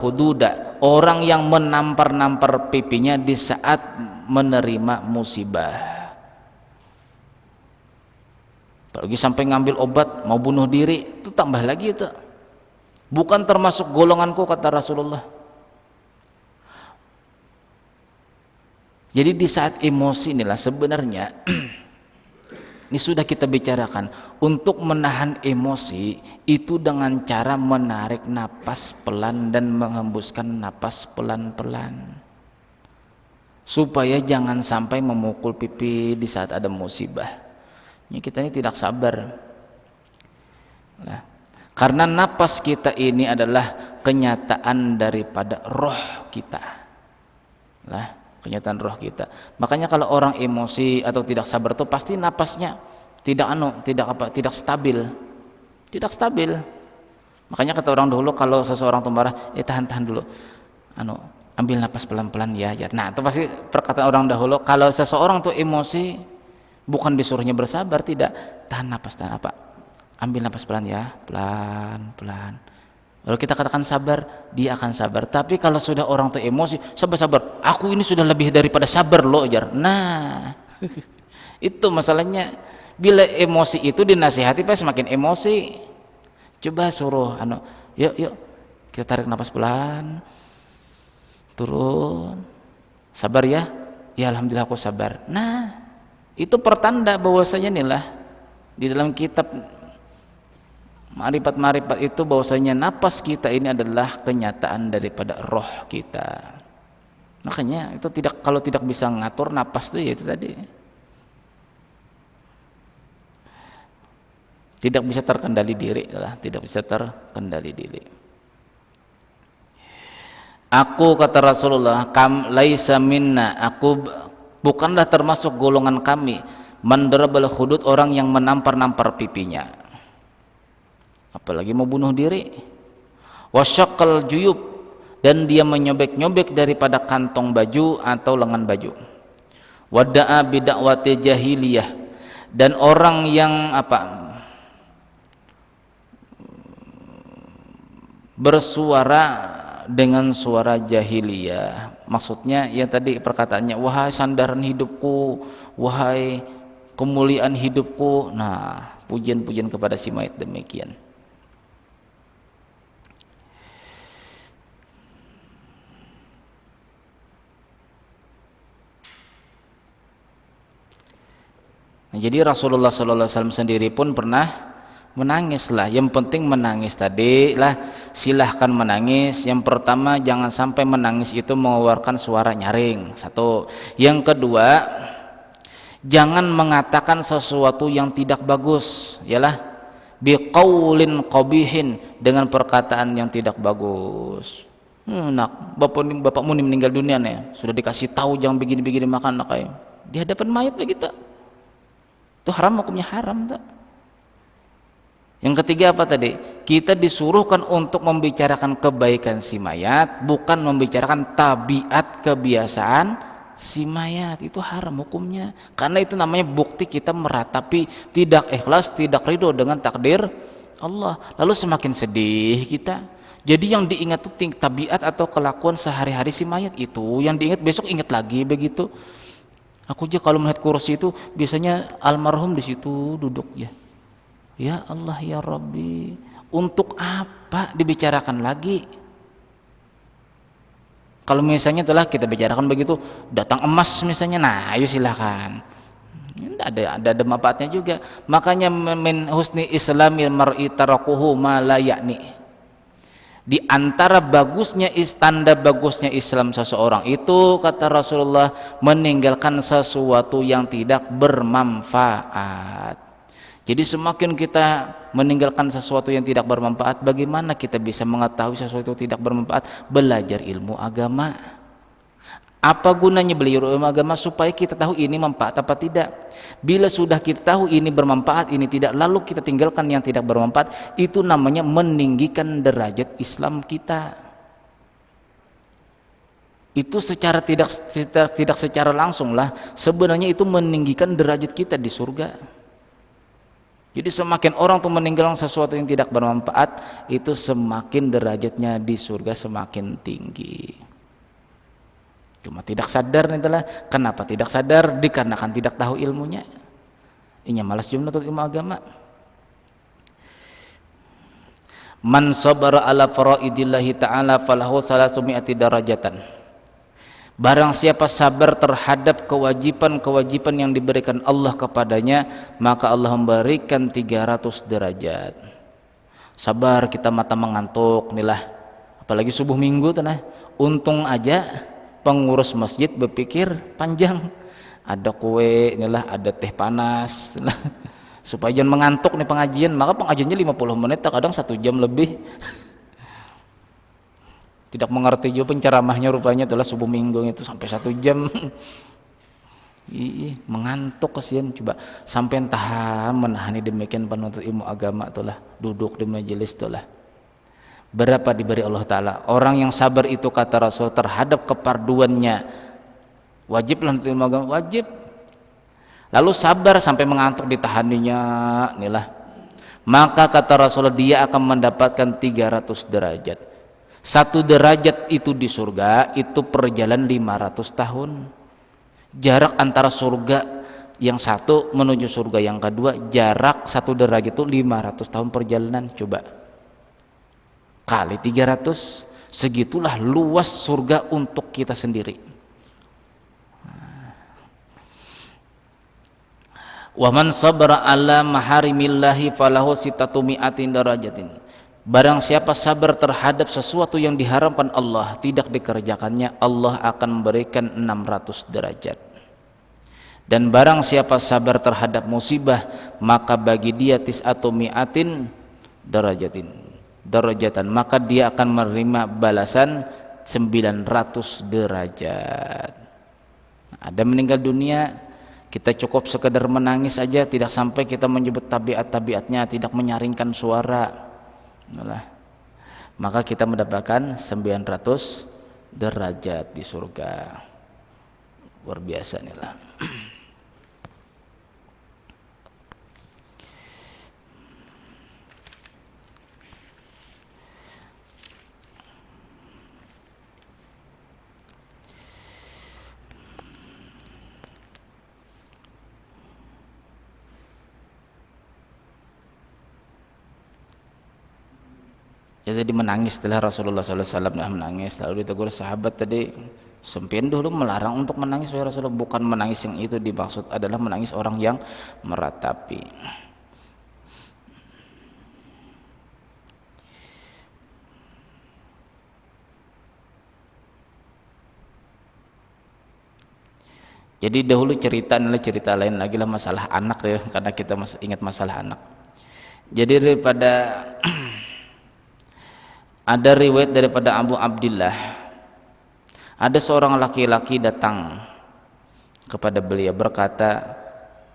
khududa, orang yang menampar-nampar pipinya di saat menerima musibah. Apalagi sampai ngambil obat mau bunuh diri, itu tambah lagi itu. Bukan termasuk golonganku, kata Rasulullah. Jadi di saat emosi inilah sebenarnya ini sudah kita bicarakan, untuk menahan emosi itu dengan cara menarik napas pelan dan menghembuskan napas pelan-pelan, supaya jangan sampai memukul pipi di saat ada musibah. Ini kita ini tidak sabar. Nah, karena napas kita ini adalah kenyataan daripada roh kita. Lah, kenyataan roh kita. Makanya kalau orang emosi atau tidak sabar itu pasti napasnya tidak stabil. Tidak stabil. Makanya kata orang dulu kalau seseorang tuh marah, tahan dulu. Ambil napas pelan-pelan ya. Nah, itu pasti perkataan orang dahulu. Kalau seseorang tuh emosi, bukan disuruhnya bersabar, tidak. Tahan apa? Ambil napas pelan ya, pelan-pelan. Kalau kita katakan sabar, dia akan sabar. Tapi kalau sudah orang tuh emosi, sabar. Aku ini sudah lebih daripada sabar loh, jar. Nah, itu masalahnya. Bila emosi itu dinasihati, pas semakin emosi. Coba suruh, yuk, kita tarik napas pelan, turun, sabar ya. Ya alhamdulillah aku sabar. Nah, itu pertanda bahwasanya inilah di dalam kitab Ma'rifat itu bahwasanya napas kita ini adalah kenyataan daripada roh kita. Makanya itu kalau tidak bisa ngatur napas itu ya itu tadi. Tidak bisa terkendali diri tidak bisa terkendali diri. Aku, kata Rasulullah, laisa minna, aku bukanlah termasuk golongan kami, man darabal hudud, orang yang menampar-nampar pipinya. Apalagi mau bunuh diri. Wasyaqqal juyub, dan dia menyobek-nyobek daripada kantong baju atau lengan baju. Wada'a bidakwati jahiliyah, dan orang yang bersuara dengan suara jahiliyah. Maksudnya ya tadi perkataannya, wahai sandaran hidupku, wahai kemuliaan hidupku. Nah, pujian-pujian kepada si mayit demikian. Nah, jadi Rasulullah SAW sendiri pun pernah menangislah. Yang penting menangis tadi lah, silahkan menangis. Yang pertama, jangan sampai menangis itu mengeluarkan suara nyaring. Satu. Yang kedua, jangan mengatakan sesuatu yang tidak bagus, yalah, biqaulin qabihin, dengan perkataan yang tidak bagus. Nak, bapakmu ini meninggal dunia nih, sudah dikasih tahu jangan begini-begini makan kayak di hadapan mayat begitu. Itu haram, hukumnya haram tak? Yang ketiga apa tadi? Kita disuruhkan untuk membicarakan kebaikan si mayat, bukan membicarakan tabiat kebiasaan si mayat. Itu haram hukumnya, karena itu namanya bukti kita meratapi tidak ikhlas, tidak ridho dengan takdir Allah. Lalu semakin sedih kita. Jadi yang diingat itu tabiat atau kelakuan sehari-hari si mayat, itu yang diingat, besok ingat lagi begitu. Aku aja kalau melihat kursi itu biasanya almarhum di situ duduk ya. Ya Allah ya Rabbi, untuk apa dibicarakan lagi? Kalau misalnya telah kita bicarakan begitu, datang emas misalnya, nah ayo silakan. Ada manfaatnya juga. Makanya min husni islamil mar'i tarakuhu ma la ya'ni. Di antara tanda bagusnya Islam seseorang itu, kata Rasulullah, meninggalkan sesuatu yang tidak bermanfaat. Jadi semakin kita meninggalkan sesuatu yang tidak bermanfaat, bagaimana kita bisa mengetahui sesuatu yang tidak bermanfaat? Belajar ilmu agama. Apa gunanya belajar ilmu agama? Supaya kita tahu ini manfaat apa tidak. Bila sudah kita tahu ini bermanfaat, ini tidak, lalu kita tinggalkan yang tidak bermanfaat, itu namanya meninggikan derajat Islam kita. Itu secara tidak secara langsung lah, sebenarnya itu meninggikan derajat kita di surga. Jadi semakin orang tuh meninggalkan sesuatu yang tidak bermanfaat, itu semakin derajatnya di surga semakin tinggi. Cuma tidak sadar itulah. Kenapa tidak sadar? Dikarenakan tidak tahu ilmunya. Inya malas juga menuntut ilmu agama. Man sabara ala faraidillahi ta'ala falahu salasumi'ati darajatan. Barang siapa sabar terhadap kewajiban-kewajiban yang diberikan Allah kepadanya, maka Allah memberikan 300 derajat. Sabar, kita mata mengantuk inilah, apalagi subuh minggu tanah. Untung aja pengurus masjid berpikir panjang, ada kue inilah, ada teh panas inilah. Supaya jangan mengantuk nih pengajian, maka pengajiannya 50 menit, kadang 1 jam lebih. Tidak mengerti juga penceramahnya, rupanya itulah subuh minggu itu sampai 1 jam. Mengantuk kasihan. Coba sampai tahan menahani demikian penuntut ilmu agama itulah, duduk di majelis itulah. Berapa diberi Allah Ta'ala orang yang sabar itu, kata Rasul, terhadap keparduannya. Wajib lah ilmu agama, wajib. Lalu sabar sampai mengantuk ditahaninya inilah, maka kata Rasul, dia akan mendapatkan 300 derajat. 1 derajat itu di surga itu perjalanan 500 tahun. Jarak antara surga yang satu menuju surga yang kedua, jarak 1 derajat itu 500 tahun perjalanan. Coba kali 300, segitulah luas surga untuk kita sendiri. Wa man sabara ala maharimillahi falahu sitatu mi'atin darajatin. Barang siapa sabar terhadap sesuatu yang diharamkan Allah, tidak dikerjakannya, Allah akan memberikan 600 derajat. Dan barang siapa sabar terhadap musibah, maka bagi dia tis'atu mi'atin darajatan, maka dia akan menerima balasan 900 derajat. Ada meninggal dunia, kita cukup sekedar menangis saja, tidak sampai kita menyebut tabiat-tabiatnya, tidak menyaringkan suara, maka kita mendapatkan 900 derajat di surga. Luar biasa inilah. Jadi menangis setelah Rasulullah SAW menangis, lalu ditegur sahabat tadi, sempian dulu melarang untuk menangis ya Rasulullah. Bukan menangis yang itu dimaksud, adalah menangis orang yang meratapi. Jadi dahulu cerita lain lagi lah, masalah anak ya, karena kita ingat masalah anak. Jadi daripada ada riwayat daripada Abu Abdillah, ada seorang laki-laki datang kepada beliau berkata,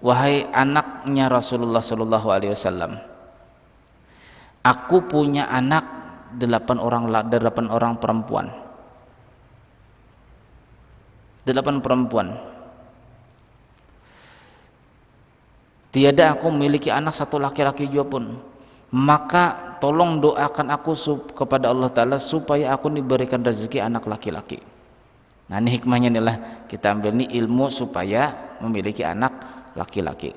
wahai anaknya Rasulullah SAW, aku punya anak 8 orang perempuan. 8 perempuan. Tiada aku memiliki anak 1 laki-laki juga pun. Maka tolong doakan aku kepada Allah Ta'ala supaya aku diberikan rezeki anak laki-laki. Nah ini hikmahnya inilah, kita ambil ini ilmu supaya memiliki anak laki-laki.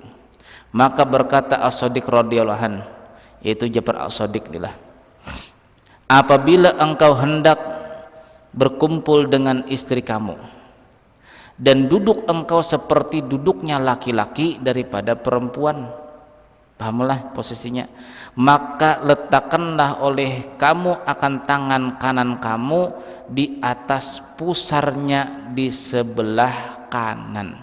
Maka berkata As-Sadiq radhiyallahu anhu, yaitu Ja'far As-Sadiq inilah, apabila engkau hendak berkumpul dengan istri kamu dan duduk engkau seperti duduknya laki-laki daripada perempuan, pahamlah posisinya, maka letakkanlah oleh kamu akan tangan kanan kamu di atas pusarnya di sebelah kanan.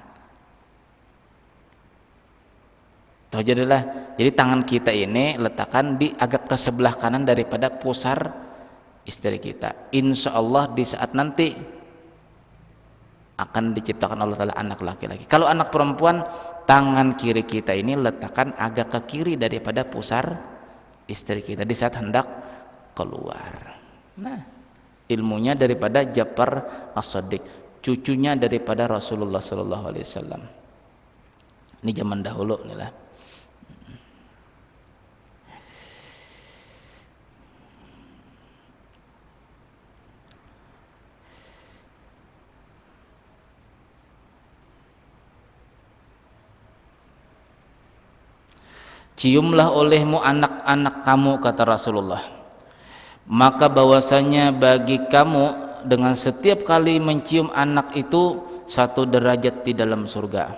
Tahu jadilah, jadi tangan kita ini letakkan di agak ke sebelah kanan daripada pusar istri kita. Insya Allah di saat nanti akan diciptakan Allah Ta'ala anak laki-laki. Kalau anak perempuan, tangan kiri kita ini letakkan agak ke kiri daripada pusar istri kita di saat hendak keluar. Nah, ilmunya daripada Ja'far As-Sadiq, cucunya daripada Rasulullah SAW. Ini zaman dahulu inilah. ciumlah olehmu anak-anak kamu, kata Rasulullah, maka bahwasanya bagi kamu dengan setiap kali mencium anak itu 1 derajat di dalam surga,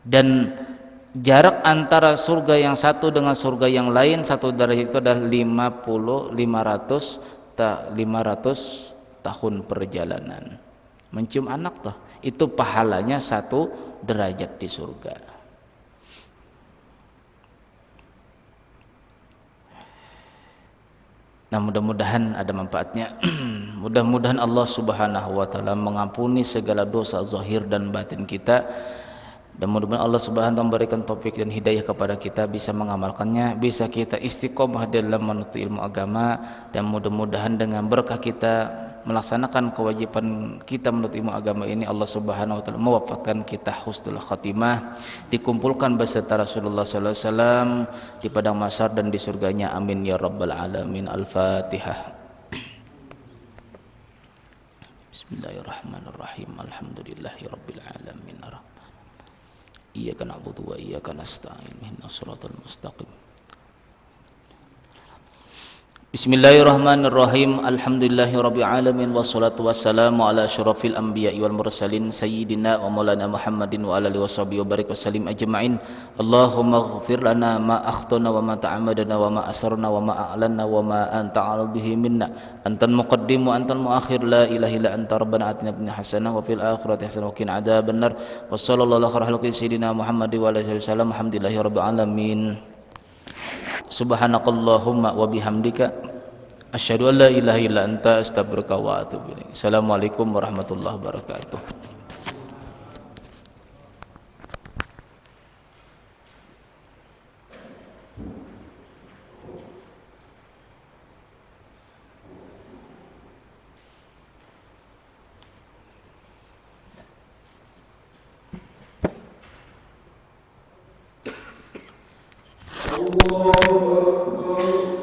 dan jarak antara surga yang satu dengan surga yang lain 1 derajat itu adalah 500 tahun perjalanan. Mencium anak tuh, itu pahalanya 1 derajat di surga. Nah, mudah-mudahan ada manfaatnya. Mudah-mudahan Allah Subhanahu wa taala mengampuni segala dosa zahir dan batin kita, dan mudah-mudahan Allah Subhanahu wa taala memberikan taufik dan hidayah kepada kita bisa mengamalkannya, bisa kita istiqomah dalam menuntut ilmu agama, dan mudah-mudahan dengan berkah kita melaksanakan kewajiban kita menuntut ilmu agama ini, Allah Subhanahu wa taala mewafatkan kita husnul khatimah, dikumpulkan beserta Rasulullah sallallahu alaihi wasallam di padang mahsyar dan di surganya, amin ya rabbal alamin. Al-Fatihah. Bismillahirrahmanirrahim. Alhamdulillahi rabbil alamin. Iyyaka na'budu wa iyyaka nasta'in. Ihdinas shiratal mustaqim. Bismillahirrahmanirrahim. Alhamdulillahi rabbil alamin, wassalatu wassalamu ala asyrafil anbiya'i wal mursalin sayyidina wa maulana Muhammadin wa ala alihi washabihi wa barik wasallim ajma'in. Allahumma ighfir lana ma akhtana wa ma ta'ammadna wa ma asrarna wa ma a'lanna wa ma anta a'lamu bihi minna. Antal muqaddim wa antal muakhir, la ilaha illa anta, rabbana atina fid hasanah wa fil akhirati hasanah wa qina adzabannar. Wa sallallahu ala sayyidina Muhammadin wa ala alihi wasallam. Alhamdulillahi rabbil alamin. Subhanakallahumma wa bihamdika asyhadu an la ilaha illa anta astaghfiruka wa atubu ilaik. Assalamualaikum warahmatullahi wabarakatuh. Allahu Akbar.